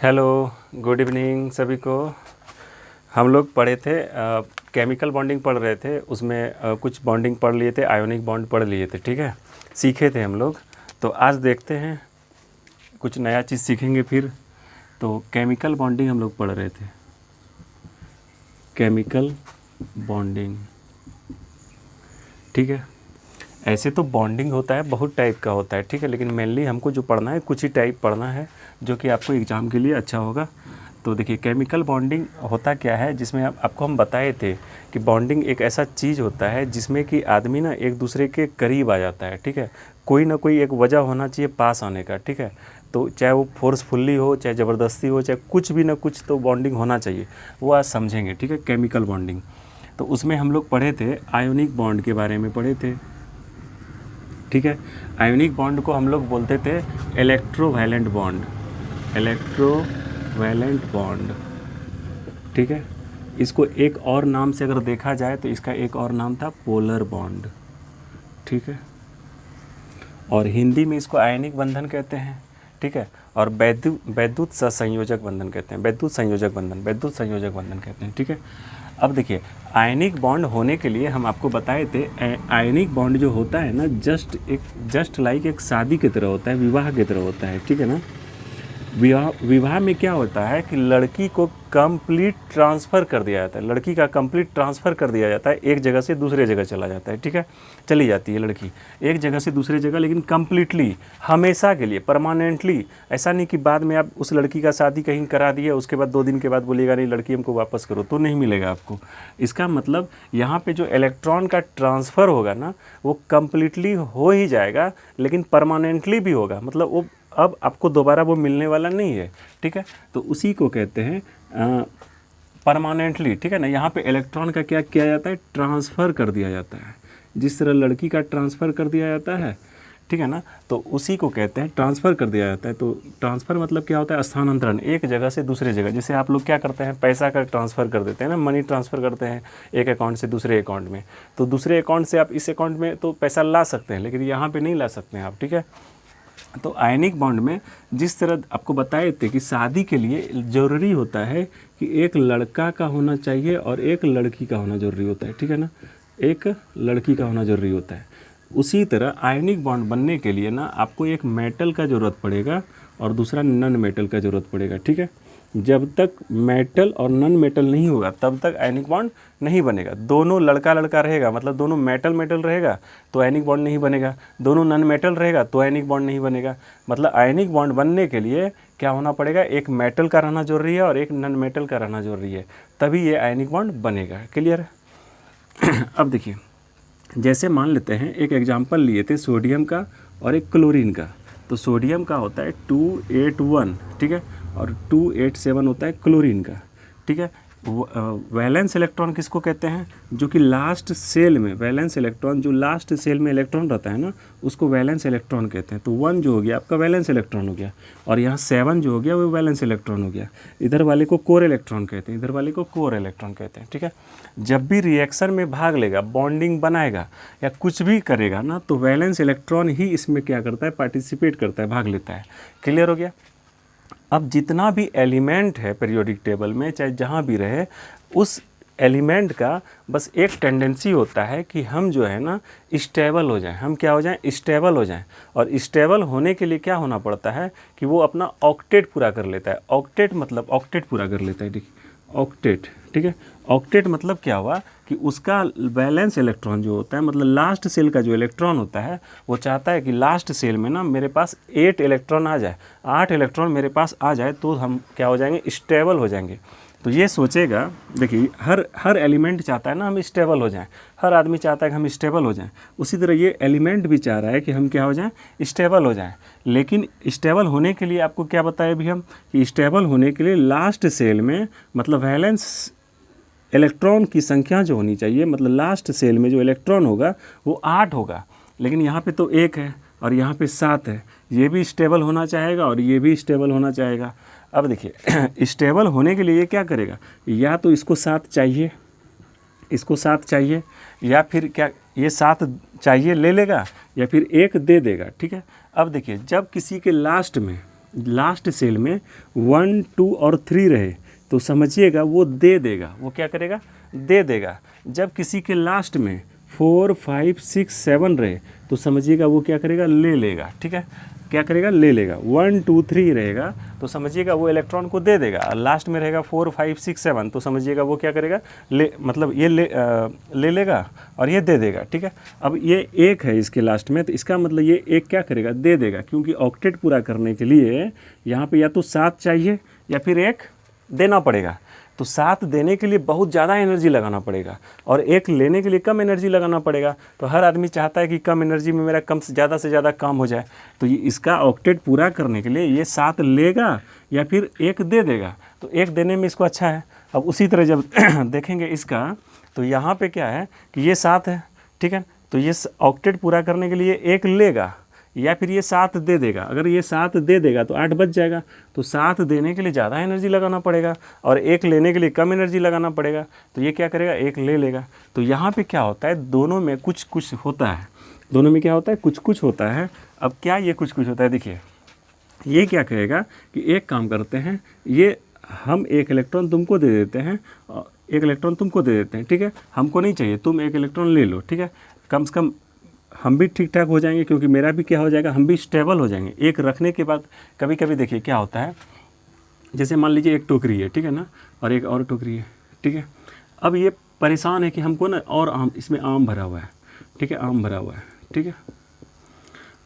Hello, good evening सभी को। हम लोग पढ़े थे केमिकल बॉन्डिंग पढ़ रहे थे, उसमें कुछ बॉन्डिंग पढ़ लिए थे, आयोनिक बॉन्ड पढ़ लिए थे, ठीक है, सीखे थे हम लोग। तो आज देखते हैं कुछ नया चीज़ सीखेंगे फिर। तो केमिकल बॉन्डिंग हम लोग पढ़ रहे थे, केमिकल बॉन्डिंग, ठीक है। ऐसे तो बॉन्डिंग होता है, बहुत टाइप का होता है, ठीक है, लेकिन मेनली हमको जो पढ़ना है कुछ ही टाइप पढ़ना है जो कि आपको एग्ज़ाम के लिए अच्छा होगा। तो देखिए केमिकल बॉन्डिंग होता क्या है, जिसमें आपको हम बताए थे कि बॉन्डिंग एक ऐसा चीज़ होता है जिसमें कि आदमी ना एक दूसरे के करीब आ जाता है, ठीक है। कोई ना कोई एक वजह होना चाहिए पास आने का, ठीक है। तो चाहे वो फोर्सफुल्ली हो, चाहे ज़बरदस्ती हो, चाहे कुछ भी ना कुछ तो बॉन्डिंग होना चाहिए, वो आज समझेंगे, ठीक है, केमिकल बॉन्डिंग। तो उसमें हम लोग पढ़े थे आयोनिक बॉन्ड के बारे में पढ़े थे, ठीक है। आयोनिक बॉन्ड को हम लोग बोलते थे इलेक्ट्रोवैलेंट बॉन्ड, इलेक्ट्रोवैलेंट बॉन्ड, ठीक है। इसको एक और नाम से अगर देखा जाए तो इसका एक और नाम था पोलर बॉन्ड, ठीक है। और हिंदी में इसको आयनिक बंधन कहते हैं, ठीक है। और वैद्युत सहसंयोजक बंधन कहते हैं, वैद्युत संयोजक बंधन, वैद्युत संयोजक बंधन कहते हैं, ठीक है। अब देखिए आयनिक बॉन्ड होने के लिए हम आपको बताए थे, आयनिक बॉन्ड जो होता है ना जस्ट लाइक एक शादी की तरह होता है, विवाह की तरह होता है, ठीक है ना। विवाह में क्या होता है कि लड़की को कंप्लीट ट्रांसफ़र कर दिया जाता है, लड़की का कंप्लीट ट्रांसफ़र कर दिया जाता है, एक जगह से दूसरे जगह चला जाता है, ठीक है। चली जाती है लड़की एक जगह से दूसरे जगह, लेकिन कंप्लीटली, हमेशा के लिए, परमानेंटली। ऐसा नहीं कि बाद में आप उस लड़की का शादी कहीं करा दिए, उसके बाद 2 दिन के बाद बोलिएगा नहीं लड़की हमको वापस करो, तो नहीं मिलेगा आपको। इसका मतलब यहाँ पे जो इलेक्ट्रॉन का ट्रांसफ़र होगा ना, वो कंप्लीटली हो ही जाएगा, लेकिन परमानेंटली भी होगा, मतलब वो अब आपको दोबारा वो मिलने वाला नहीं है, ठीक है। तो उसी को कहते हैं परमानेंटली, ठीक है ना। यहाँ पे इलेक्ट्रॉन का क्या किया जाता है, ट्रांसफ़र कर दिया जाता है, जिस तरह लड़की का ट्रांसफ़र कर दिया जाता है, ठीक है ना। तो उसी को कहते हैं ट्रांसफ़र कर दिया जाता है। तो ट्रांसफ़र मतलब क्या होता है, स्थानांतरण, एक जगह से दूसरे जगह। जैसे आप लोग क्या करते हैं, पैसा का ट्रांसफ़र कर देते हैं ना, मनी ट्रांसफ़र करते हैं एक अकाउंट से दूसरे अकाउंट में। तो दूसरे अकाउंट से आप इस अकाउंट में तो पैसा ला सकते हैं, लेकिन यहाँ पर नहीं ला सकते हैं आप, ठीक है। तो आयनिक बॉन्ड में जिस तरह आपको बताए थे कि शादी के लिए ज़रूरी होता है कि एक लड़का का होना चाहिए और एक लड़की का होना ज़रूरी होता है, ठीक है ना, एक लड़की का होना ज़रूरी होता है। उसी तरह आयनिक बॉन्ड बनने के लिए ना आपको एक मेटल का ज़रूरत पड़ेगा और दूसरा नॉन मेटल का ज़रूरत पड़ेगा, ठीक है। जब तक मेटल और नॉन मेटल नहीं होगा तब तक आयनिक बॉन्ड नहीं बनेगा। दोनों लड़का लड़का रहेगा, मतलब दोनों मेटल मेटल रहेगा तो आयनिक बॉन्ड नहीं बनेगा, दोनों नॉन मेटल रहेगा तो आयनिक बॉन्ड नहीं बनेगा। मतलब आयनिक बॉन्ड बनने के लिए क्या होना पड़ेगा, एक मेटल का रहना जरूरी है और एक नॉन मेटल का रहना जरूरी है, तभी ये आयनिक बॉन्ड बनेगा। क्लियर है। अब देखिए जैसे मान लेते हैं, एक एग्जाम्पल लिए थे सोडियम का और एक क्लोरीन का। तो सोडियम का होता है 281, ठीक है, और 287 होता है क्लोरीन का, ठीक है। वैलेंस इलेक्ट्रॉन किसको कहते हैं, जो कि लास्ट सेल में, वैलेंस इलेक्ट्रॉन जो लास्ट सेल में इलेक्ट्रॉन रहता है ना, उसको वैलेंस इलेक्ट्रॉन कहते हैं। तो 1 जो हो गया आपका वैलेंस इलेक्ट्रॉन हो गया, और यहाँ 7 जो हो गया वो वैलेंस इलेक्ट्रॉन हो गया। इधर वाले को कोर इलेक्ट्रॉन कहते हैं, इधर वाले को कोर इलेक्ट्रॉन कहते हैं, ठीक है। जब भी रिएक्शन में भाग लेगा, बॉन्डिंग बनाएगा या कुछ भी करेगा ना, तो वैलेंस इलेक्ट्रॉन ही इसमें क्या करता है, पार्टिसिपेट करता है, भाग लेता है। क्लियर हो गया। अब जितना भी एलिमेंट है पीरियोडिक टेबल में, चाहे जहाँ भी रहे, उस एलिमेंट का बस एक टेंडेंसी होता है कि हम जो है ना स्टेबल हो जाएं, हम क्या हो जाएं, स्टेबल हो जाएं। और स्टेबल होने के लिए क्या होना पड़ता है कि वो अपना ऑक्टेट पूरा कर लेता है। ऑक्टेट मतलब ऑक्टेट पूरा कर लेता है, देखिए ऑक्टेट, ठीक है। ऑक्टेट मतलब क्या हुआ कि उसका वैलेंस इलेक्ट्रॉन जो होता है, मतलब लास्ट सेल का जो इलेक्ट्रॉन होता है, वो चाहता है कि लास्ट सेल में ना मेरे पास 8 इलेक्ट्रॉन आ जाए, 8 इलेक्ट्रॉन मेरे पास आ जाए तो हम क्या हो जाएंगे, स्टेबल हो जाएंगे। तो ये सोचेगा, देखिए हर एलिमेंट चाहता है ना हम स्टेबल हो जाएं, हर आदमी चाहता है कि हम स्टेबल हो जाएं। उसी तरह ये एलिमेंट भी चाह रहा है कि हम क्या हो जाएं, स्टेबल हो जाएं। लेकिन स्टेबल होने के लिए आपको क्या बताया अभी हम, कि स्टेबल होने के लिए लास्ट सेल में, मतलब वैलेंस इलेक्ट्रॉन की संख्या जो होनी चाहिए, मतलब लास्ट सेल में जो इलेक्ट्रॉन होगा वो 8 होगा, लेकिन यहाँ पे तो 1 है और यहाँ पे 7 है। ये भी स्टेबल होना चाहेगा और ये भी स्टेबल होना चाहेगा। अब देखिए स्टेबल होने के लिए ये क्या करेगा, या तो इसको 7 चाहिए, इसको 7 चाहिए, या फिर क्या ये 7 चाहिए ले लेगा, या फिर 1 दे देगा, ठीक है। अब देखिए जब किसी के लास्ट में लास्ट सेल में 1, 2 और 3 रहे तो समझिएगा वो दे देगा। वो क्या करेगा? दे देगा। जब किसी के लास्ट में 4, 5, 6, 7 रहे तो समझिएगा वो क्या करेगा? ले लेगा। ठीक है, क्या करेगा? ले लेगा। 1, 2, 3 रहेगा तो समझिएगा वो इलेक्ट्रॉन को दे देगा। और लास्ट में रहेगा 4, 5, 6, 7 तो समझिएगा वो क्या करेगा? मतलब ये ले लेगा और ये दे देगा। ठीक है, अब ये 1 है इसके लास्ट में, तो इसका मतलब ये 1 क्या करेगा? दे देगा, क्योंकि ऑक्टेट पूरा करने के लिए यहाँ पे या तो 7 चाहिए या फिर 1 देना पड़ेगा। तो 7 देने के लिए बहुत ज़्यादा एनर्जी लगाना पड़ेगा और 1 लेने के लिए कम एनर्जी लगाना पड़ेगा। तो हर आदमी चाहता है कि कम एनर्जी में मेरा कम से ज़्यादा काम हो जाए। तो ये इसका ऑक्टेट पूरा करने के लिए ये 7 लेगा या फिर 1 दे देगा। तो 1 देने में इसको अच्छा है। अब उसी तरह जब देखेंगे इसका, तो यहाँ पे क्या है कि ये 7 है। ठीक है, तो ये ऑक्टेट पूरा करने के लिए 1 लेगा या फिर ये 7 दे देगा। अगर ये 7 दे देगा तो 8 बच जाएगा। तो 7 देने के लिए ज़्यादा एनर्जी लगाना पड़ेगा और 1 लेने के लिए कम एनर्जी लगाना पड़ेगा। तो ये क्या करेगा? 1 ले लेगा। तो यहाँ पे क्या होता है? दोनों में कुछ कुछ होता है। दोनों में क्या होता है? कुछ कुछ होता है। अब क्या ये कुछ कुछ होता है? देखिए, ये क्या कहेगा कि एक काम करते हैं, ये हम 1 इलेक्ट्रॉन तुमको दे देते हैं और 1 इलेक्ट्रॉन तुमको दे देते हैं। ठीक है, हमको नहीं चाहिए, तुम 1 इलेक्ट्रॉन ले लो। ठीक है, कम से कम हम भी ठीक ठाक हो जाएंगे, क्योंकि मेरा भी क्या हो जाएगा? हम भी स्टेबल हो जाएंगे। 1 रखने के बाद कभी कभी देखिए क्या होता है, जैसे मान लीजिए एक टोकरी है, ठीक है ना, और एक और टोकरी है। ठीक है, अब ये परेशान है कि हमको ना और आम, इसमें आम भरा हुआ है। ठीक है, आम भरा हुआ है। ठीक है,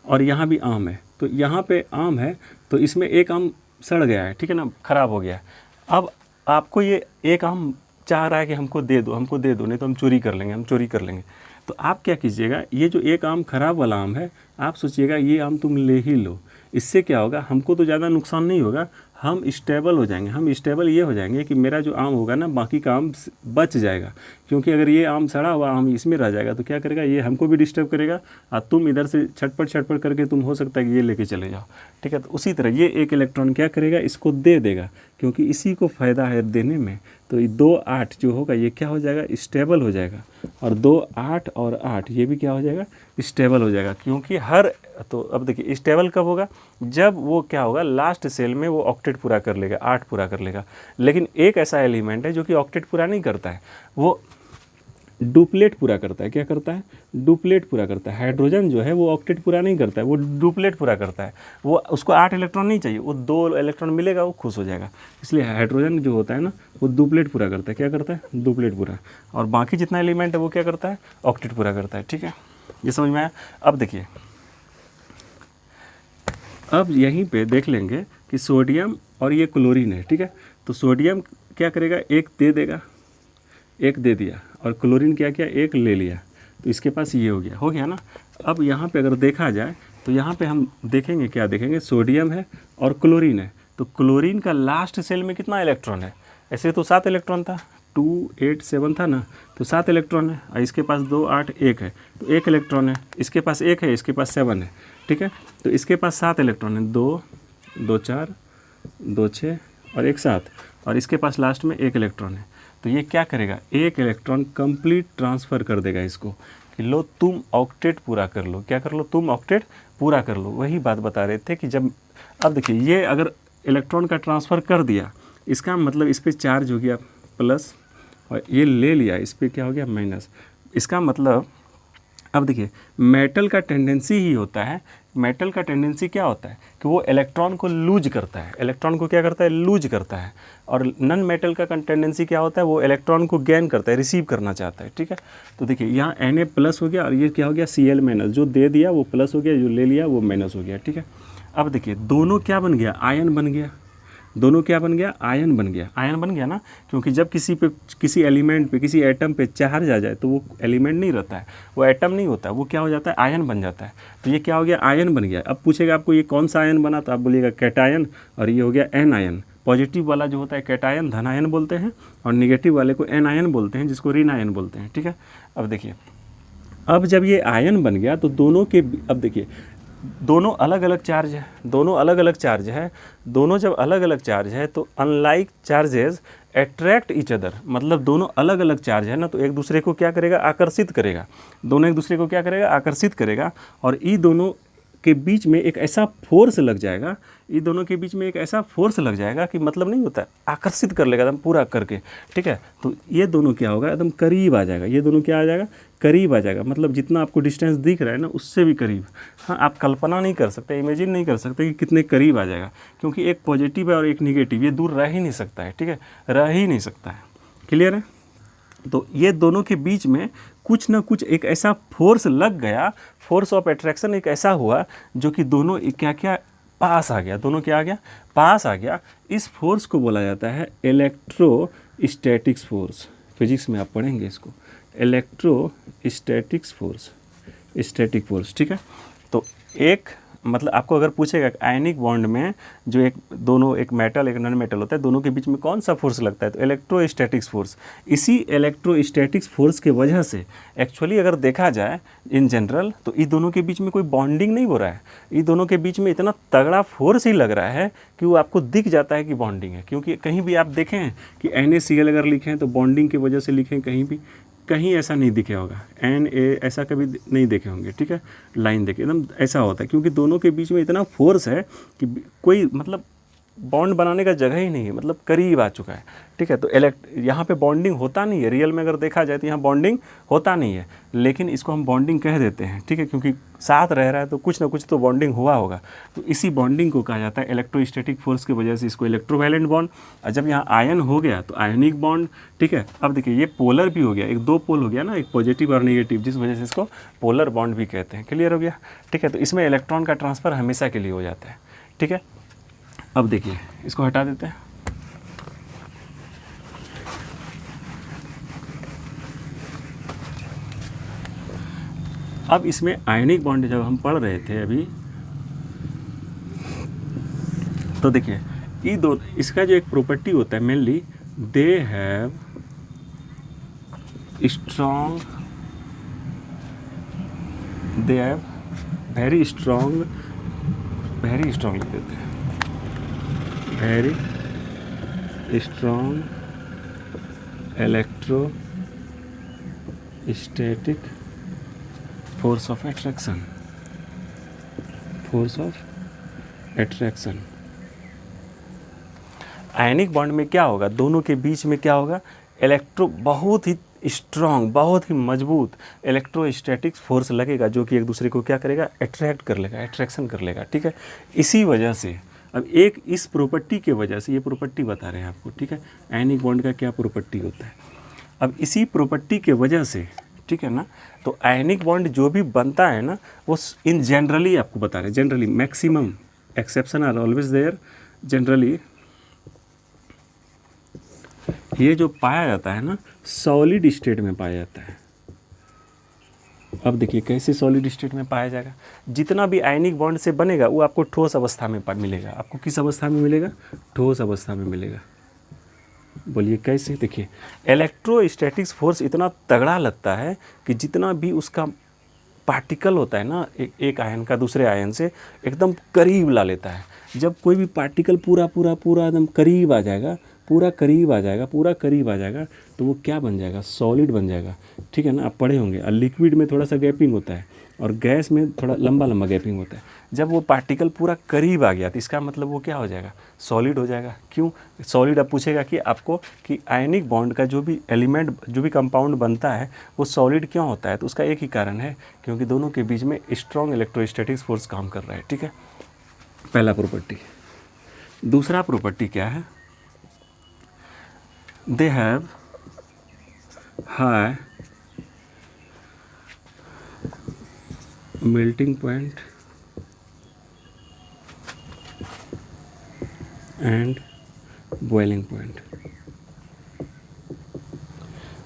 और यहाँ भी आम है। तो यहाँ पे आम है तो इसमें एक आम सड़ गया है। ठीक है ना, ख़राब हो गया है। अब आपको ये एक आम चाह रहा है कि हमको दे दो, हमको दे दो, नहीं तो हम चोरी कर लेंगे, हम चोरी कर लेंगे। तो आप क्या कीजिएगा, ये जो एक आम ख़राब वाला आम है, आप सोचिएगा ये आम तुम ले ही लो। इससे क्या होगा? हमको तो ज़्यादा नुकसान नहीं होगा, हम स्टेबल हो जाएंगे। हम स्टेबल ये हो जाएंगे कि मेरा जो आम होगा ना, बाकी का आम बच जाएगा। क्योंकि अगर ये आम सड़ा हुआ आम इसमें रह जाएगा तो क्या करेगा? ये हमको भी डिस्टर्ब करेगा और तुम इधर से छटपट करके तुम हो सकता है कि ये लेके चले जाओ। ठीक है, तो उसी तरह ये 1 इलेक्ट्रॉन क्या करेगा? इसको दे देगा, क्योंकि इसी को फ़ायदा है देने में। तो ये 2, 8 जो होगा ये क्या हो जाएगा? स्टेबल हो जाएगा। और 2, 8 और 8 ये भी क्या हो जाएगा? स्टेबल हो जाएगा। क्योंकि तो अब देखिए स्टेबल कब होगा? जब वो क्या होगा? लास्ट सेल में वो ऑक्टेट पूरा कर लेगा, 8 पूरा कर लेगा। लेकिन एक ऐसा एलिमेंट है जो कि ऑक्टेट पूरा नहीं करता है, वो डुप्लेट पूरा करता है। क्या करता है? डुप्लेट पूरा करता है। हाइड्रोजन जो है वो ऑक्टेट पूरा नहीं करता है, वो डुप्लेट पूरा करता है। वो उसको 8 इलेक्ट्रॉन नहीं चाहिए, वो 2 इलेक्ट्रॉन मिलेगा वो खुश हो जाएगा। इसलिए हाइड्रोजन जो होता है ना, वो डुप्लेट पूरा करता है। क्या करता है? डुप्लेट पूरा। और बाकी जितना एलिमेंट है वो क्या करता है? ऑक्टेट पूरा करता है। ठीक है, ये समझ में आया? अब देखिए, अब यहीं पे देख लेंगे कि सोडियम और ये क्लोरीन है। ठीक है, तो सोडियम क्या करेगा? 1 दे देगा, 1 दे दिया, और क्लोरीन क्या किया? 1 ले लिया। तो इसके पास ये हो गया ना। अब यहाँ पे अगर देखा जाए तो यहाँ पे हम देखेंगे, क्या देखेंगे? सोडियम है और क्लोरीन है। तो क्लोरीन का लास्ट सेल में कितना इलेक्ट्रॉन है? ऐसे तो 7 इलेक्ट्रॉन था, 2, 8, 7 था ना, तो 7 इलेक्ट्रॉन है। और इसके पास 2, 8, 1 है, तो 1 इलेक्ट्रॉन है। इसके पास 1 है, इसके पास 7 है। ठीक है, तो इसके पास 7 इलेक्ट्रॉन है, 2, 2, 4, 2, 6 और 1 7, और इसके पास लास्ट में 1 इलेक्ट्रॉन है। तो ये क्या करेगा? 1 इलेक्ट्रॉन कंप्लीट ट्रांसफ़र कर देगा इसको कि लो तुम ऑक्टेट पूरा कर लो। क्या कर लो? तुम ऑक्टेट पूरा कर लो। वही बात बता रहे थे कि जब, अब देखिए, ये अगर इलेक्ट्रॉन का ट्रांसफ़र कर दिया, इसका मतलब इस पर चार्ज हो गया प्लस, और ये ले लिया, इस पर क्या हो गया? माइनस। इसका मतलब, अब देखिए, मेटल का टेंडेंसी ही होता है, मेटल का टेंडेंसी क्या होता है कि वो इलेक्ट्रॉन को लूज करता है। इलेक्ट्रॉन को क्या करता है? लूज करता है। और नॉन मेटल का टेंडेंसी क्या होता है? वो इलेक्ट्रॉन को गेन करता है, रिसीव करना चाहता है। ठीक है, तो देखिए यहाँ Na प्लस हो गया और ये क्या हो गया? Cl minus. जो दे दिया वो प्लस हो गया, जो ले लिया वो माइनस हो गया। ठीक है, अब देखिए दोनों क्या बन गया? आयन बन गया। दोनों क्या बन गया? आयन बन गया। आयन बन गया ना, क्योंकि जब किसी एलिमेंट पे, किसी एटम पे चार्ज आ जाए तो वो एलिमेंट नहीं रहता है, वो एटम नहीं होता है, वो क्या हो जाता है? आयन बन जाता है। तो ये क्या हो गया? आयन बन गया। अब पूछेगा आपको ये कौन सा आयन बना, तो आप बोलिएगा कैटायन, और ये हो गया एन आयन। पॉजिटिव वाला जो होता है कैटायन, धन आयन बोलते हैं, और निगेटिव वाले को एन आयन बोलते हैं, जिसको ऋण आयन बोलते हैं। ठीक है, अब देखिए, अब जब ये आयन बन गया तो दोनों के, अब देखिए दोनों अलग अलग चार्ज है, दोनों अलग अलग चार्ज है। दोनों जब अलग अलग चार्ज है तो unlike charges attract each other, मतलब दोनों अलग अलग चार्ज है ना, तो एक दूसरे को क्या करेगा? आकर्षित करेगा। दोनों एक दूसरे को क्या करेगा? आकर्षित करेगा। और ये दोनों के बीच में एक ऐसा फोर्स लग जाएगा, ये दोनों के बीच में एक ऐसा फोर्स लग जाएगा कि मतलब नहीं होता, आकर्षित कर लेगा एकदम पूरा करके, ठीक है। तो ये दोनों क्या होगा, एकदम करीब आ जाएगा, ये दोनों क्या आ जाएगा, करीब आ जाएगा, मतलब जितना आपको डिस्टेंस दिख रहा है ना उससे भी करीब। हाँ, आप कल्पना नहीं कर सकते, इमेजिन नहीं कर सकते कि कितने करीब आ जाएगा, क्योंकि एक पॉजिटिव है और एक निगेटिव, ये दूर रह ही नहीं सकता है, ठीक है, रह ही नहीं सकता है। क्लियर है। तो ये दोनों के बीच में कुछ ना कुछ एक ऐसा फोर्स लग गया, फोर्स ऑफ अट्रैक्शन एक ऐसा हुआ जो कि दोनों क्या क्या पास आ गया, दोनों क्या आ गया, पास आ गया। इस फोर्स को बोला जाता है इलेक्ट्रोस्टैटिक्स फोर्स। फिजिक्स में आप पढ़ेंगे इसको, इलेक्ट्रोस्टैटिक्स फोर्स, स्टैटिक फोर्स, ठीक है। तो एक मतलब आपको अगर पूछेगा आयनिक बॉन्ड में जो एक दोनों, एक मेटल एक नॉन मेटल होता है, दोनों के बीच में कौन सा फोर्स लगता है, तो इलेक्ट्रोस्टैटिक्स फोर्स। इसी इलेक्ट्रोस्टैटिक्स फोर्स के वजह से एक्चुअली अगर देखा जाए इन जनरल तो इन दोनों के बीच में कोई बॉन्डिंग नहीं हो रहा है, इन दोनों के बीच में इतना तगड़ा फोर्स ही लग रहा है कि वो आपको दिख जाता है कि बॉन्डिंग है। क्योंकि कहीं भी आप देखें कि NaCl अगर लिखें तो बॉन्डिंग की वजह से लिखें, कहीं भी कहीं ऐसा नहीं दिखे होगा, Na ऐसा कभी नहीं देखे होंगे, ठीक है। लाइन देखे एकदम ऐसा होता है, क्योंकि दोनों के बीच में इतना फोर्स है कि कोई मतलब बॉन्ड बनाने का जगह ही नहीं है, मतलब करीब आ चुका है, ठीक है। तो यहाँ पे बॉन्डिंग होता नहीं है, रियल में अगर देखा जाए तो यहाँ बॉन्डिंग होता नहीं है, लेकिन इसको हम बॉन्डिंग कह देते हैं, ठीक है, क्योंकि साथ रह रहा है तो कुछ ना कुछ तो बॉन्डिंग हुआ होगा। तो इसी बॉन्डिंग को कहा जाता है इलेक्ट्रोस्टैटिक फोर्स की वजह से इसको इलेक्ट्रोवैलेंट बॉन्ड। और जब यहाँ आयन हो गया तो आयनिक बॉन्ड, ठीक है। अब देखिए ये पोलर भी हो गया, एक दो पोल हो गया ना, एक पॉजिटिव और नेगेटिव, जिस वजह से इसको पोलर बॉन्ड भी कहते हैं। क्लियर हो गया, ठीक है। तो इसमें इलेक्ट्रॉन का ट्रांसफ़र हमेशा के लिए हो जाता है, ठीक है। अब देखिए इसको हटा देते हैं। अब इसमें आयनिक बॉन्ड जब हम पढ़ रहे थे अभी, तो देखिए ये दो, इसका जो एक प्रॉपर्टी होता है mainly, they have strong, they have very strong लिख देते हैं, very strong electrostatic force of attraction, force of attraction. Ionic bond में क्या होगा, दोनों के बीच में क्या होगा, बहुत ही स्ट्रॉन्ग, बहुत ही मजबूत इलेक्ट्रोस्टैटिक फोर्स लगेगा, जो कि एक दूसरे को क्या करेगा, अट्रैक्ट कर लेगा, अट्रैक्शन कर लेगा, ठीक है। इसी वजह से अब एक इस प्रॉपर्टी के वजह से, ये प्रॉपर्टी बता रहे हैं आपको, ठीक है, आयनिक बॉन्ड का क्या प्रॉपर्टी होता है। अब इसी प्रॉपर्टी के वजह से, ठीक है ना, तो आयनिक बॉन्ड जो भी बनता है ना, वो इन जनरली आपको बता रहे हैं, generally, maximum, exception are always there, generally ये जो पाया जाता है ना, सॉलिड स्टेट में पाया जाता है। अब देखिए कैसे सॉलिड स्टेट में पाया जाएगा, जितना भी आयनिक बॉन्ड से बनेगा वो आपको ठोस अवस्था में मिलेगा। आपको किस अवस्था में मिलेगा, ठोस अवस्था में मिलेगा। बोलिए कैसे, देखिए इलेक्ट्रोस्टैटिक्स फोर्स इतना तगड़ा लगता है कि जितना भी उसका पार्टिकल होता है ना, एक आयन का दूसरे आयन से एकदम करीब ला लेता है। जब कोई भी पार्टिकल पूरा एकदम करीब आ जाएगा, पूरा करीब आ जाएगा, तो वो क्या बन जाएगा, सॉलिड बन जाएगा, ठीक है ना। आप पढ़े होंगे, और लिक्विड में थोड़ा सा गैपिंग होता है और गैस में थोड़ा लंबा गैपिंग होता है। जब वो पार्टिकल पूरा करीब आ गया तो इसका मतलब वो क्या हो जाएगा, सॉलिड हो जाएगा। क्यों सॉलिड, अब पूछेगा कि आपको कि आयनिक बॉन्ड का जो भी एलिमेंट, जो भी कंपाउंड बनता है वो सॉलिड क्यों होता है, तो उसका एक ही कारण है, क्योंकि दोनों के बीच में स्ट्रॉन्ग इलेक्ट्रोस्टैटिक फोर्स काम कर रहा है, ठीक है। पहला प्रॉपर्टी। दूसरा प्रॉपर्टी क्या है, they have high melting point and boiling point.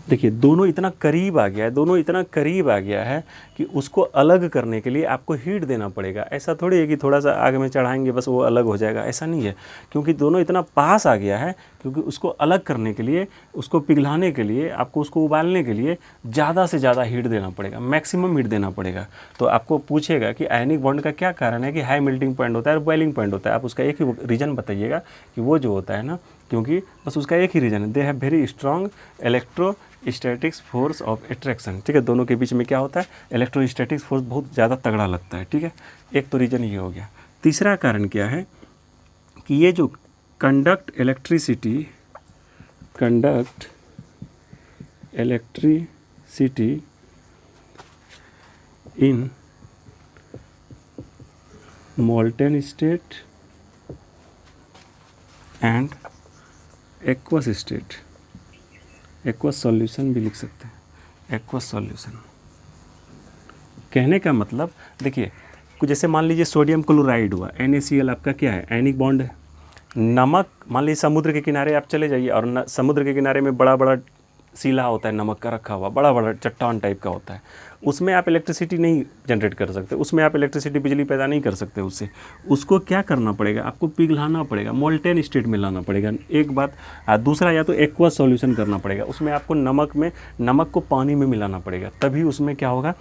देखिए दोनों इतना करीब आ गया है कि उसको अलग करने के लिए आपको हीट देना पड़ेगा। ऐसा थोड़ी है कि थोड़ा सा आग में चढ़ाएंगे बस वो अलग हो जाएगा, ऐसा नहीं है। क्योंकि दोनों इतना पास आ गया है, क्योंकि उसको अलग करने के लिए, उसको पिघलाने के लिए, आपको उसको उबालने के लिए ज़्यादा से ज़्यादा हीट देना पड़ेगा, मैक्सिमम हीट देना पड़ेगा। तो आपको पूछेगा कि आयनिक बॉन्ड का क्या कारण है कि हाई मेल्टिंग पॉइंट होता है और बॉइलिंग पॉइंट होता है, आप उसका एक ही रीज़न बताइएगा कि वो जो होता है ना, क्योंकि बस उसका एक ही रीज़न है, they have very strong electrostatics force of attraction. ठीक है, दोनों के बीच में क्या होता है, इलेक्ट्रोस्टैटिक्स फोर्स बहुत ज़्यादा तगड़ा लगता है। ठीक है, एक तो रीज़न ये हो गया। तीसरा कारण क्या है कि ये जो conduct electricity in molten state and aqueous state, aqueous solution भी लिख सकते हैं, एक्वस सॉल्यूशन। कहने का मतलब देखिए, कुछ जैसे मान लीजिए सोडियम क्लोराइड हुआ, NaCl आपका क्या है, आयनिक बॉन्ड है। नमक, मान लीजिए समुद्र के किनारे आप चले जाइए और समुद्र के किनारे में बड़ा बड़ा सीला होता है नमक का रखा हुआ, बड़ा बड़ा चट्टान टाइप का होता है, उसमें आप इलेक्ट्रिसिटी नहीं जनरेट कर सकते, उसमें आप इलेक्ट्रिसिटी बिजली पैदा नहीं कर सकते उससे। उसको क्या करना पड़ेगा, आपको पिघलाना पड़ेगा, मोल्टेन स्टेट में लाना पड़ेगा, एक बात। दूसरा, या तो एक्वा सॉल्यूशन करना पड़ेगा, उसमें आपको नमक को पानी में मिलाना पड़ेगा, तभी उसमें क्या होगा,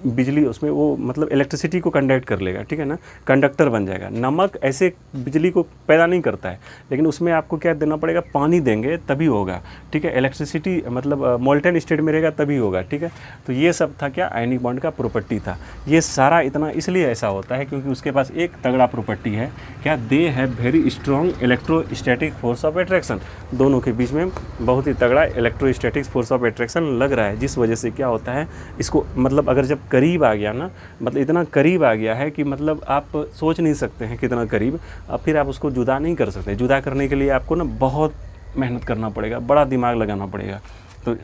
बिजली उसमें वो मतलब इलेक्ट्रिसिटी को कंडक्ट कर लेगा। ठीक है ना, कंडक्टर बन जाएगा। नमक ऐसे बिजली को पैदा नहीं करता है, लेकिन उसमें आपको क्या देना पड़ेगा, पानी देंगे तभी होगा। ठीक है, इलेक्ट्रिसिटी मतलब मोल्टेन स्टेट में रहेगा तभी होगा। ठीक है, तो ये सब था क्या, आयनिक बॉन्ड का प्रॉपर्टी था। ये सारा इतना इसलिए ऐसा होता है क्योंकि उसके पास एक तगड़ा प्रॉपर्टी है, क्या, they have very strong electrostatic force of attraction. दोनों के बीच में बहुत ही तगड़ा इलेक्ट्रोस्टैटिक फोर्स ऑफ अट्रैक्शन लग रहा है, जिस वजह से क्या होता है, इसको मतलब अगर जब करीब आ गया ना, मतलब इतना करीब आ गया है कि मतलब आप सोच नहीं सकते हैं कितना करीब, अब फिर आप उसको जुदा नहीं कर सकते। जुदा करने के लिए आपको ना बहुत मेहनत करना पड़ेगा, बड़ा दिमाग लगाना पड़ेगा। तो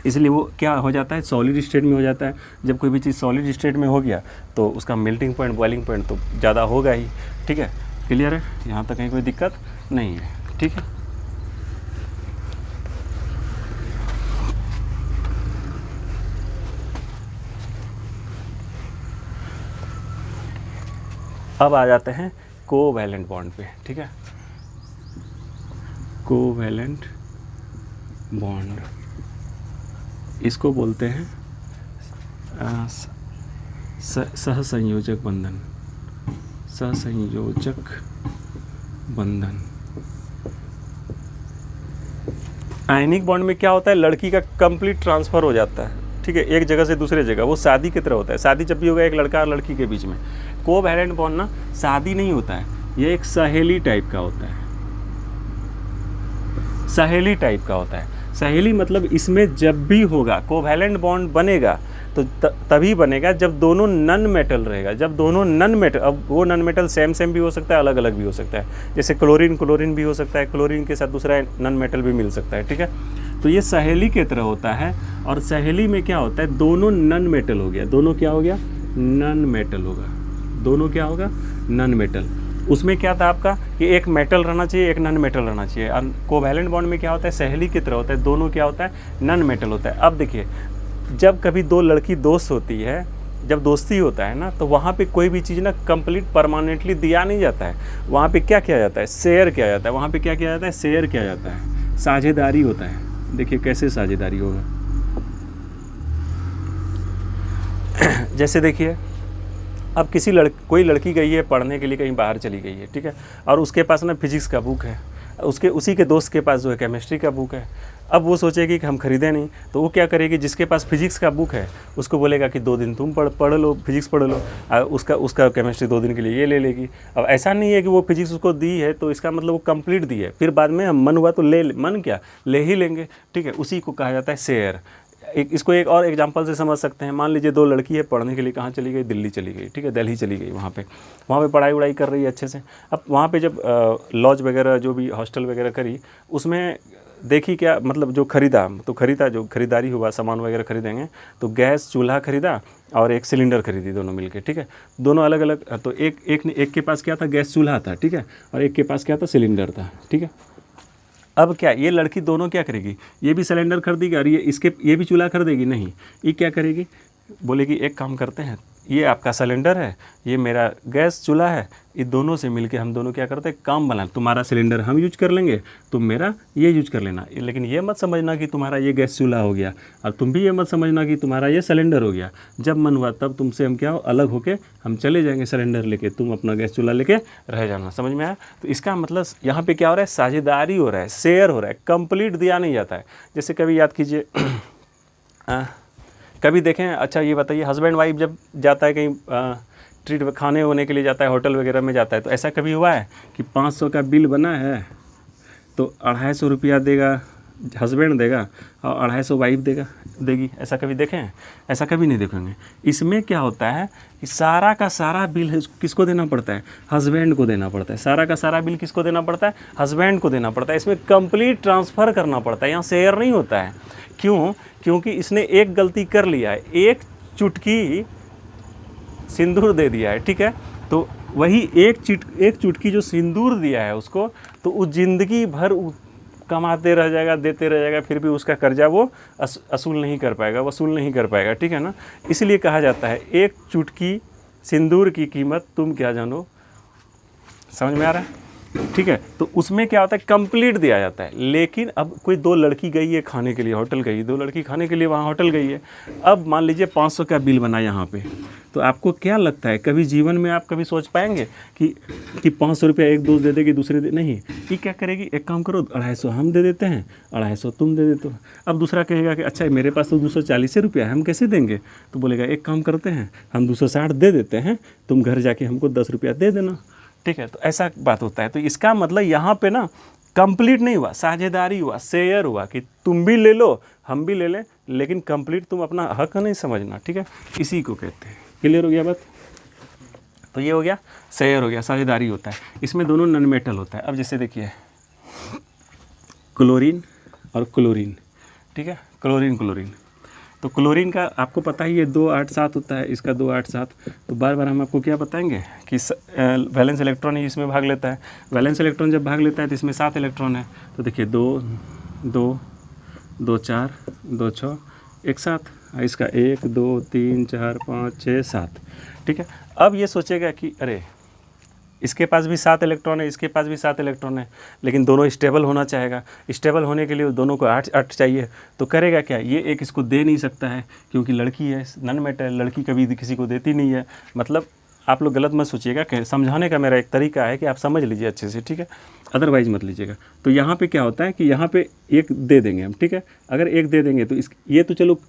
इसलिए वो क्या हो जाता है, सॉलिड स्टेट में हो जाता है। जब कोई भी चीज़ सॉलिड स्टेट में हो गया तो उसका मेल्टिंग पॉइंट, बॉइलिंग पॉइंट तो ज़्यादा होगा ही। ठीक है, क्लियर है, यहाँ तक कहीं कोई दिक्कत नहीं है। ठीक है, अब आ जाते हैं कोवैलेंट बॉन्ड पे। ठीक है, कोवैलेंट बॉन्ड, इसको बोलते हैं सहसंयोजक बंधन, सहसंयोजक बंधन। आयनिक बॉन्ड में क्या होता है, लड़की का कंप्लीट ट्रांसफ़र हो जाता है। ठीक है, एक जगह से दूसरे जगह, वो शादी की तरह होता है। शादी जब भी होगा एक लड़का और लड़की के बीच में, कोवैलेंट बॉन्ड ना शादी नहीं होता है, ये एक सहेली टाइप का होता है, सहेली टाइप का होता है। सहेली मतलब इसमें जब भी होगा कोवैलेंट बॉन्ड बनेगा तो तभी बनेगा जब दोनों नन मेटल रहेगा, जब दोनों नन मेटल, अब वो नन मेटल सेम भी हो सकता है, अलग अलग भी हो सकता है। जैसे क्लोरीन भी हो सकता है, क्लोरीन के साथ दूसरा नन मेटल भी मिल सकता है। ठीक है, तो ये सहेली की तरह होता है। और सहेली में क्या होता है, दोनों नन मेटल हो गया, दोनों क्या हो गया, नन मेटल होगा, दोनों क्या होगा, नन मेटल। उसमें क्या था आपका कि एक मेटल रहना चाहिए, एक नन मेटल रहना चाहिए। और कोवैलेंट बॉन्ड में क्या होता है, सहेली की तरह होता है, दोनों क्या होता है, नन मेटल होता है। अब देखिए, जब कभी दो लड़की दोस्त होती है, जब दोस्ती होता है ना, तो वहाँ पे कोई भी चीज़ ना कंप्लीट परमानेंटली दिया नहीं जाता है। वहाँ पे क्या किया जाता है, शेयर किया जाता है। वहाँ पे क्या किया जाता है, शेयर किया जाता है, साझेदारी होता है। देखिए कैसे साझेदारी होगा, जैसे देखिए, अब कोई लड़की गई है पढ़ने के लिए, कहीं बाहर चली गई है। ठीक है, और उसके पास ना फिजिक्स का बुक है, उसी के दोस्त के पास जो है केमिस्ट्री का बुक है। अब वो सोचेगी कि हम खरीदें नहीं, तो वो क्या करेगी, जिसके पास फिजिक्स का बुक है उसको बोलेगा कि 2 दिन तुम पढ़ लो, फिजिक्स पढ़ लो, उसका केमिस्ट्री 2 दिन के लिए ये ले लेगी। अब ऐसा नहीं है कि वो फिजिक्स उसको दी है तो इसका मतलब वो कंप्लीट दी है, फिर बाद में हम मन हुआ तो ले ही लेंगे। ठीक है, उसी को कहा जाता है शेयर। इसको एक और एग्जांपल से समझ सकते हैं। मान लीजिए 2 लड़की है, पढ़ने के लिए कहाँ चली गई, दिल्ली चली गई। ठीक है, दिल्ली चली गई, वहाँ पे पढ़ाई वढ़ाई कर रही है अच्छे से। अब वहाँ पे जब लॉज वगैरह जो भी हॉस्टल वगैरह करी, उसमें देखी क्या, मतलब जो जो खरीदारी हुआ, सामान वगैरह खरीदेंगे तो गैस चूल्हा खरीदा और एक सिलेंडर खरीदी, दोनों मिलके। ठीक है, दोनों अलग अलग, तो एक के पास क्या था, गैस चूल्हा था। ठीक है, और एक के पास क्या था, सिलेंडर था। ठीक है, अब क्या, ये लड़की दोनों क्या करेगी, ये भी सिलेंडर खरीदेगी और ये भी चूल्हा खरीदेगी नहीं, ये क्या करेगी, बोलेगी एक काम करते हैं, ये आपका सिलेंडर है, ये मेरा गैस चूल्हा है, ये दोनों से मिलके हम दोनों क्या करते हैं, काम बना। तुम्हारा सिलेंडर हम यूज कर लेंगे, तुम मेरा ये यूज कर लेना। लेकिन ये मत समझना कि तुम्हारा ये गैस चूल्हा हो गया, और तुम भी ये मत समझना कि तुम्हारा ये सिलेंडर हो गया। जब मन हुआ तब तुमसे हम क्या हो, अलग होके हम चले जाएंगे सिलेंडर लेके, तुम अपना गैस चूल्हा लेके रह जाना। समझ में आया? तो इसका मतलब यहाँ पे क्या हो रहा है, साझेदारी हो रहा है, शेयर हो रहा है, कंप्लीट दिया नहीं जाता है। जैसे कभी याद कीजिए कभी देखें, अच्छा ये बताइए, हस्बैंड वाइफ जब जाता है कहीं ट्रीट खाने होने के लिए जाता है, होटल वगैरह में जाता है, तो ऐसा कभी हुआ है कि 500 का बिल बना है तो 250 रुपया देगा हस्बैंड देगा और 250 वाइफ देगी? ऐसा कभी देखें हैं? ऐसा कभी नहीं देखेंगे। इसमें क्या होता है कि सारा का सारा बिल किसको देना पड़ता है, हस्बैंड को देना पड़ता है। सारा का सारा बिल किसको देना पड़ता है, हस्बैंड को देना पड़ता है। इसमें कंप्लीट ट्रांसफ़र करना पड़ता है, यहाँ शेयर नहीं होता है। क्यों? क्योंकि इसने एक गलती कर लिया है, एक चुटकी सिंदूर दे दिया है, ठीक है। तो वही एक चुटकी जो सिंदूर दिया है उसको, तो वो ज़िंदगी भर कमाते रह जाएगा, देते रह जाएगा, फिर भी उसका कर्जा वो वसूल नहीं कर पाएगा, ठीक है ना। इसलिए कहा जाता है एक चुटकी सिंदूर की कीमत तुम क्या जानो। समझ में आ रहा है? ठीक है। तो उसमें क्या होता है, कंप्लीट दिया जाता है। लेकिन अब कोई दो लड़की गई है खाने के लिए, होटल गई है, दो लड़की खाने के लिए वहाँ होटल गई है। अब मान लीजिए 500 का बिल बना यहाँ पे, तो आपको क्या लगता है, कभी जीवन में आप कभी सोच पाएंगे कि 500 रुपया एक दोस्त दे देगी, दूसरे नहीं? ये क्या करेगी, एक काम करो 250 हम दे देते हैं, 250 तुम दे देते हो। अब दूसरा कहेगा कि अच्छा मेरे पास तो 240 रुपया है, हम कैसे देंगे? तो बोलेगा एक काम करते हैं, हम 260 दे देते हैं, तुम घर जाके हमको 10 रुपया दे देना, ठीक है। तो ऐसा बात होता है। तो इसका मतलब यहाँ पे ना कंप्लीट नहीं हुआ, साझेदारी हुआ, शेयर हुआ, कि तुम भी ले लो हम भी ले लें, लेकिन कंप्लीट तुम अपना हक नहीं समझना, ठीक है। इसी को कहते हैं। क्लियर हो गया बात? तो ये हो गया, शेयर हो गया, साझेदारी होता है। इसमें दोनों नॉन मेटल होता है। अब जैसे देखिए क्लोरीन और क्लोरीन, ठीक है, क्लोरीन। तो क्लोरीन का आपको पता ही है 287 होता है, इसका 287। तो बार बार हम आपको क्या बताएंगे कि वैलेंस इलेक्ट्रॉन ही इसमें भाग लेता है। वैलेंस इलेक्ट्रॉन जब भाग लेता है तो इसमें 7 इलेक्ट्रॉन है। तो देखिए 2 2 2 4 2 6 1 7, इसका 1 2 3 4 5 6 7, ठीक है। अब ये सोचेगा कि अरे इसके पास भी 7 इलेक्ट्रॉन है, इसके पास भी 7 इलेक्ट्रॉन है, लेकिन दोनों स्टेबल होना चाहेगा। स्टेबल होने के लिए दोनों को 8 चाहिए। तो करेगा क्या, ये एक इसको दे नहीं सकता है क्योंकि लड़की है, नॉन मेटल, लड़की कभी किसी को देती नहीं है। मतलब आप लोग गलत मत सोचिएगा, समझाने का मेरा एक तरीका है कि आप समझ लीजिए अच्छे से, ठीक है, अदरवाइज मत लीजिएगा। तो यहाँ पे क्या होता है कि यहाँ पे एक दे देंगे हम, ठीक है। अगर एक दे देंगे तो ये तो चलो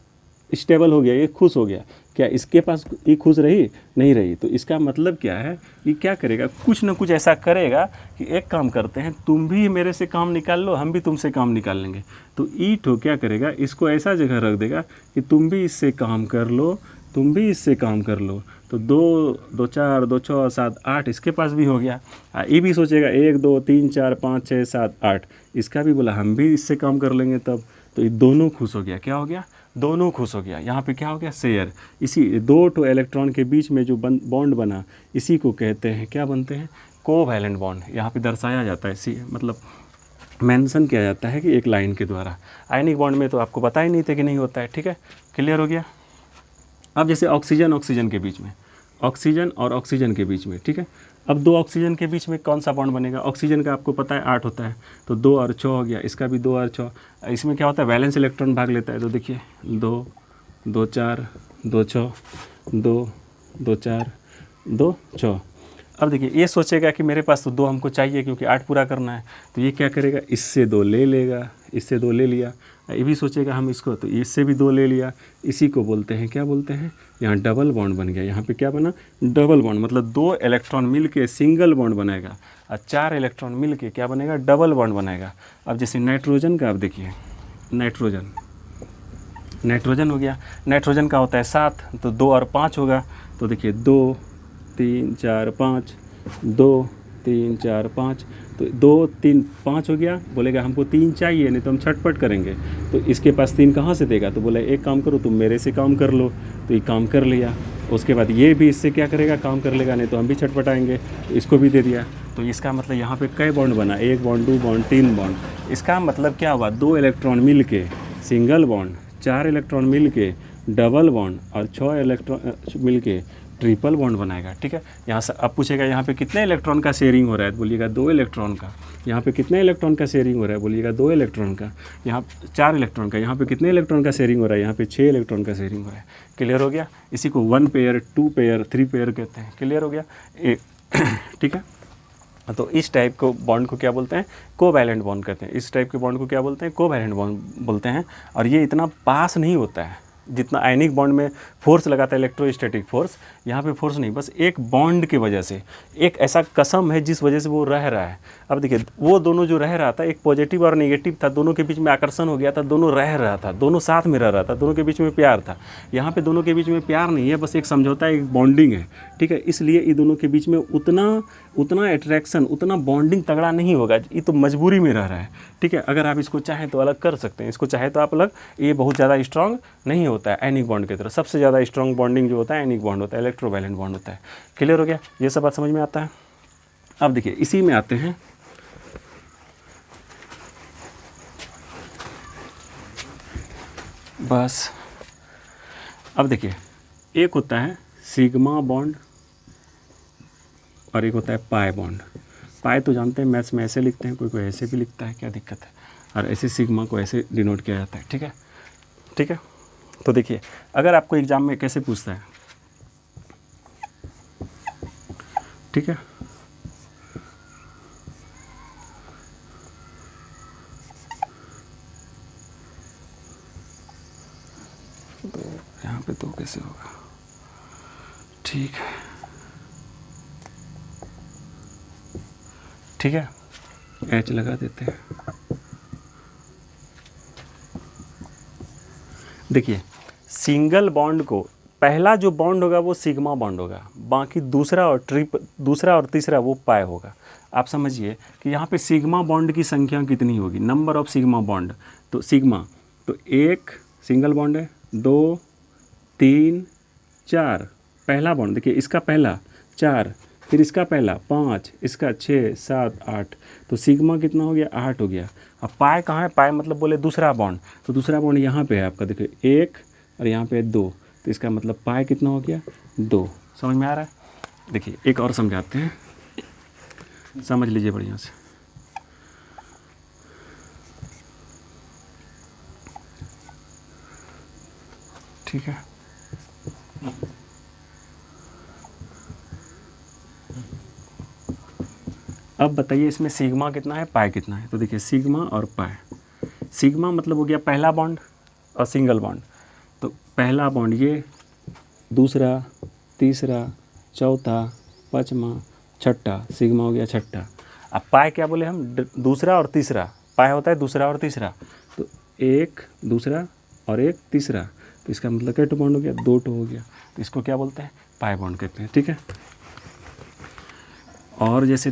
स्टेबल हो गया, ये खुश हो गया। क्या इसके पास ये खुश रही? नहीं रही। तो इसका मतलब क्या है, ये क्या करेगा, कुछ ना कुछ ऐसा करेगा कि एक काम करते हैं, तुम भी मेरे से काम निकाल लो, हम भी तुमसे काम निकाल लेंगे। तो ईटो क्या करेगा, इसको ऐसा जगह रख देगा कि तुम भी इससे काम कर लो, तुम भी इससे काम कर लो। तो 2 2 4 2 6 7 8 इसके पास भी हो गया। ये भी सोचेगा 1 2 3 4 5 6 7 8, इसका भी बोला हम भी इससे काम कर लेंगे तब। तो ये दोनों खुश हो गया। क्या हो गया? दोनों खुश हो गया। यहाँ पे क्या हो गया, शेयर। इसी 2 इलेक्ट्रॉन के बीच में जो बॉन्ड बना, इसी को कहते हैं, क्या बनते हैं, कोवैलेंट बॉन्ड। यहाँ पे दर्शाया जाता है, इसी मतलब मेंशन किया जाता है कि एक लाइन के द्वारा। आयनिक बॉन्ड में तो आपको पता ही नहीं था कि नहीं होता है, ठीक है। क्लियर हो गया? अब जैसे ऑक्सीजन के बीच में, ऑक्सीजन और ऑक्सीजन के बीच में, ठीक है। अब 2 ऑक्सीजन के बीच में कौन सा बॉन्ड बनेगा? ऑक्सीजन का आपको पता है 8 होता है, तो 2 और 6 हो गया। इसका भी 2 और 6। इसमें क्या होता है, वैलेंस इलेक्ट्रॉन भाग लेता है। तो देखिए 2 2 4 2 6 2 2 4 2 6। अब देखिए ये सोचेगा कि मेरे पास तो 2 हमको चाहिए क्योंकि 8 पूरा करना है। तो ये क्या करेगा, इससे 2 ले लेगा, इससे 2 ले लिया। ये भी सोचेगा हम इसको, तो इससे भी 2 ले लिया। इसी को बोलते हैं, क्या बोलते हैं, यहाँ डबल बॉन्ड बन गया। यहाँ पे क्या बना, डबल बॉन्ड, मतलब 2 इलेक्ट्रॉन मिल के सिंगल बॉन्ड बनाएगा और 4 इलेक्ट्रॉन मिल के क्या बनेगा, डबल बॉन्ड बनाएगा। अब जैसे नाइट्रोजन का आप देखिए, नाइट्रोजन हो गया। नाइट्रोजन का होता है 7, तो 2 और 5 होगा। तो देखिए 2 3 4 5, 2 3 4 5, तो 2 3 5 हो गया। बोलेगा हमको 3 चाहिए, नहीं तो हम छटपट करेंगे। तो इसके पास 3 कहाँ से देगा? तो बोला एक काम करो, तुम मेरे से काम कर लो। तो ये काम कर लिया। उसके बाद ये भी इससे क्या करेगा, काम कर लेगा, नहीं तो हम भी छटपटाएंगे। तो इसको भी दे दिया। तो इसका मतलब यहाँ पे कई बॉन्ड बना, 1 बॉन्ड 2 बॉन्ड 3 बॉन्ड। इसका मतलब क्या हुआ, 2 इलेक्ट्रॉन मिल के सिंगल बॉन्ड, 4 इलेक्ट्रॉन मिल के डबल बॉन्ड और 6 इलेक्ट्रॉन मिल के ट्रिपल बॉन्ड बनाएगा। ठीक है, यहाँ से अब पूछेगा यहाँ पे कितने इलेक्ट्रॉन का शेयरिंग हो रहा है, तो बोलिएगा 2 इलेक्ट्रॉन का। यहाँ पे कितने इलेक्ट्रॉन का शेयरिंग हो रहा है, बोलिएगा 2 इलेक्ट्रॉन का। यहाँ 4 इलेक्ट्रॉन का। यहाँ पे कितने इलेक्ट्रॉन का शेयरिंग हो रहा है, यहाँ पे 6 इलेक्ट्रॉन का शेयरिंग हो रहा है। क्लियर हो गया। इसी को 1 पेयर, 2 पेयर, 3 पेयर कहते हैं। क्लियर हो गया। ठीक है, तो इस टाइप को बॉन्ड को क्या बोलते हैं, कोवैलेंट बॉन्ड कहते हैं। इस टाइप के बॉन्ड को क्या बोलते हैं, कोवैलेंट बॉन्ड बोलते हैं। और ये इतना पास नहीं होता है जितना आयनिक बॉन्ड में फोर्स लगाता है, इलेक्ट्रोस्टैटिक फोर्स। यहाँ पे फोर्स नहीं, बस एक बॉन्ड की वजह से, एक ऐसा कसम है जिस वजह से वो रह रहा है। अब देखिए वो दोनों जो रह रहा था, एक पॉजिटिव और नेगेटिव था, दोनों के बीच में आकर्षण हो गया था, दोनों रह रहा था, दोनों साथ में रह रहा था, दोनों के बीच में प्यार था। यहाँ पे दोनों के बीच में प्यार नहीं है, बस एक समझौता, एक बॉन्डिंग है। ठीक है, इसलिए ये दोनों के बीच में उतना अट्रैक्शन, उतना बॉन्डिंग तगड़ा नहीं होगा। ये तो मजबूरी में रह रहा है। ठीक है, अगर आप इसको चाहें तो अलग कर सकते हैं, इसको चाहे तो आप अलग। ये बहुत ज़्यादा स्ट्रांग नहीं होता है आयनिक बॉन्ड की तरह। सबसे ज़्यादा स्ट्रांग बॉन्डिंग जो होता है आयनिक बॉन्ड होता है, इलेक्ट्रोवैलेंट बॉन्ड होता है। क्लियर हो गया, ये सब बात समझ में आता है। अब देखिए इसी में आते हैं बस। अब देखिए एक होता है सिग्मा बॉन्ड और एक होता है पाई बॉन्ड। पाई तो जानते हैं मैथ्स में ऐसे लिखते हैं, कोई कोई ऐसे भी लिखता है, क्या दिक्कत है। और ऐसे सिग्मा को ऐसे डिनोट किया जाता है। ठीक है, ठीक है। तो देखिए अगर आपको एग्जाम में कैसे पूछता है, ठीक है, तो यहाँ पे तो कैसे होगा, ठीक है, ठीक है, एच लगा देते हैं। देखिए सिंगल बॉन्ड को पहला जो बॉन्ड होगा वो सिग्मा बॉन्ड होगा, बाकी दूसरा और तीसरा वो पाई होगा। आप समझिए कि यहाँ पे सिग्मा बॉन्ड की संख्या कितनी होगी, नंबर ऑफ सिग्मा बॉन्ड। तो सिग्मा तो एक सिंगल बॉन्ड है, 2 3 4 पहला बॉन्ड। देखिए इसका पहला 4, फिर इसका पहला 5, इसका 6 7 8, तो सिग्मा कितना हो गया, 8 हो गया। अब पाई कहाँ है, पाई मतलब बोले दूसरा बॉन्ड, तो दूसरा बॉन्ड यहाँ पे है आपका। देखिए 1 और यहाँ पे 2, तो इसका मतलब पाई कितना हो गया, 2। समझ में आ रहा है। देखिए एक और समझाते हैं, समझ लीजिए बढ़िया से। ठीक है, अब बताइए इसमें सिग्मा कितना है, पाई कितना है। तो देखिए सिग्मा और पाई, सिग्मा मतलब हो गया पहला बॉन्ड और सिंगल बॉन्ड। तो पहला बॉन्ड ये, दूसरा, तीसरा, चौथा, पाँचवा, छठा, सिग्मा हो गया छठा। अब पाई क्या बोले हम, दूसरा और तीसरा। पाई होता है दूसरा और तीसरा, तो एक दूसरा और एक तीसरा, तो इसका मतलब क्या बॉन्ड हो गया, 2 हो गया। तो इसको क्या बोलते हैं, पाई बॉन्ड कहते हैं। ठीक है, और जैसे